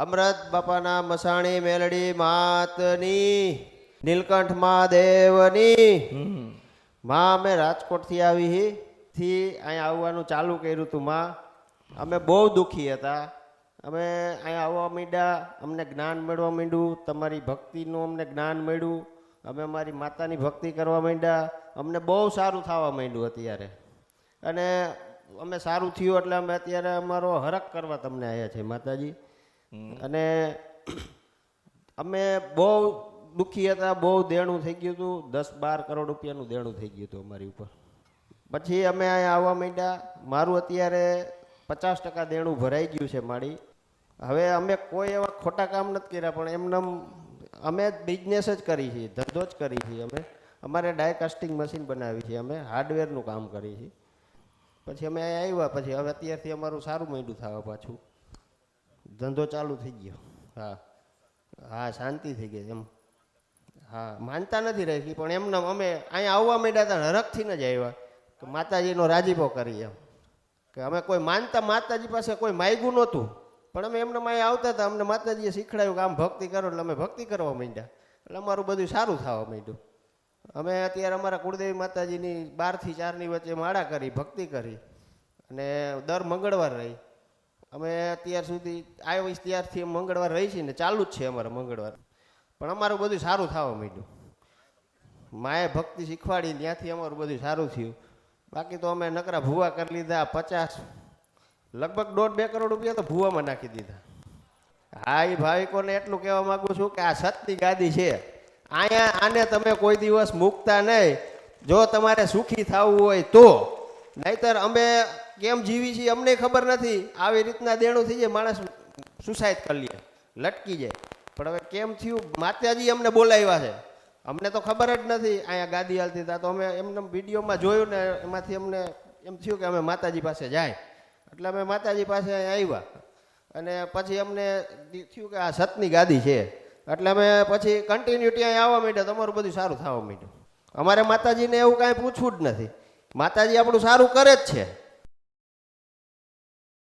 અમૃત બાપાના મસાણી મેલડી માતની નીલકંઠ મહાદેવની માં અમે રાજકોટથી આવી અહીંયા આવવાનું ચાલુ કર્યું હતું માં. અમે બહુ દુઃખી હતા. અમે અહીંયા આવવા માંડ્યા, અમને જ્ઞાન મળવા માંડ્યું, તમારી ભક્તિનું અમને જ્ઞાન મળ્યું. અમે અમારી માતાની ભક્તિ કરવા માંડ્યા. અમને બહુ સારું થવા માંડ્યું અત્યારે. અને અમે સારું થયું એટલે અમે અત્યારે અમારો હરખ કરવા તમને આવ્યા છે માતાજી. અને અમે બહુ દુઃખી હતા, બહુ દેણું થઈ ગયું હતું, 10-12 કરોડ રૂપિયાનું દેણું થઈ ગયું હતું અમારી ઉપર. પછી અમે અહીંયા આવવા માંડ્યા. મારું અત્યારે 50% દેણું ભરાઈ ગયું છે મારી. હવે અમે કોઈ એવા ખોટા કામ નથી કર્યા, પણ એમને અમે બિઝનેસ જ કરી છીએ, ધંધો જ કરી છીએ. અમે અમારે ડાય કાસ્ટિંગ મશીન બનાવી છે, અમે હાર્ડવેરનું કામ કરીએ છીએ. પછી અમે અહીંયા આવ્યા, પછી હવે અત્યારથી અમારું સારું માંડ્યું થવા પાછું, ધંધો ચાલુ થઈ ગયો. હા હા, શાંતિ થઈ ગઈ એમ. હા, માનતા નથી રાખી, પણ એમને અમે અહીંયા આવવા માંડ્યા હતા, હરખથી જ આવ્યા કે માતાજીનો રાજીપો કરીએ એમ. કે અમે કોઈ માનતા માતાજી પાસે કોઈ માગ્યું નહોતું, પણ અમે એમને અહીંયા આવતા હતા, અમને માતાજીએ શીખડાયું કે આમ ભક્તિ કરો, એટલે અમે ભક્તિ કરવા માંડ્યા. એટલે અમારું બધું સારું થવા માંડ્યું. અમે અત્યારે અમારા કુળદેવી માતાજીની 12 થી 4 ની વચ્ચે માળા કરી, ભક્તિ કરી, અને દર મંગળવાર રહી. અમે અત્યાર સુધી આવ્યા ત્યારથી મંગળવાર રહી છીએ ને ચાલુ જ છે અમારા મંગળવાર. પણ અમારું બધું સારું થવા માંડ્યું. માએ ભક્તિ શીખવાડી, ત્યાંથી અમારું બધું સારું થયું. બાકી તો અમે નકરા ભૂવા કરી લીધા. 50 લગભગ 1.5-2 કરોડ રૂપિયા તો ભૂવામાં નાખી દીધા. હા, એ ભાવિકોને એટલું કહેવા માંગુ છું કે આ સતની ગાદી છે, અહીંયા આને તમે કોઈ દિવસ મૂકતા નહીં, જો તમારે સુખી થવું હોય તો. નહીતર અમે કેમ જીવી છીએ અમને ખબર નથી. આવી રીતના દેણું થઈ જાય, માણસ સુસાઇડ કરી લે, લટકી જાય. પણ હવે કેમ થયું, માતાજી અમને બોલાવ્યા છે, અમને તો ખબર જ નથી. અહીંયા ગાદી હાલતી હતા તો અમે એમને વિડીયોમાં જોયું ને એમાંથી અમને એમ થયું કે અમે માતાજી પાસે જાય. એટલે અમે માતાજી પાસે આવ્યા, અને પછી અમને થયું કે આ સતની ગાદી છે. એટલે અમે પછી કન્ટિન્યુ ત્યાં આવવા માંડ્યા. તમારું બધું સારું થવા માંડ્યું. અમારે માતાજીને એવું કાંઈ પૂછવું જ નથી. માતાજી આપણું સારું કરે જ છે.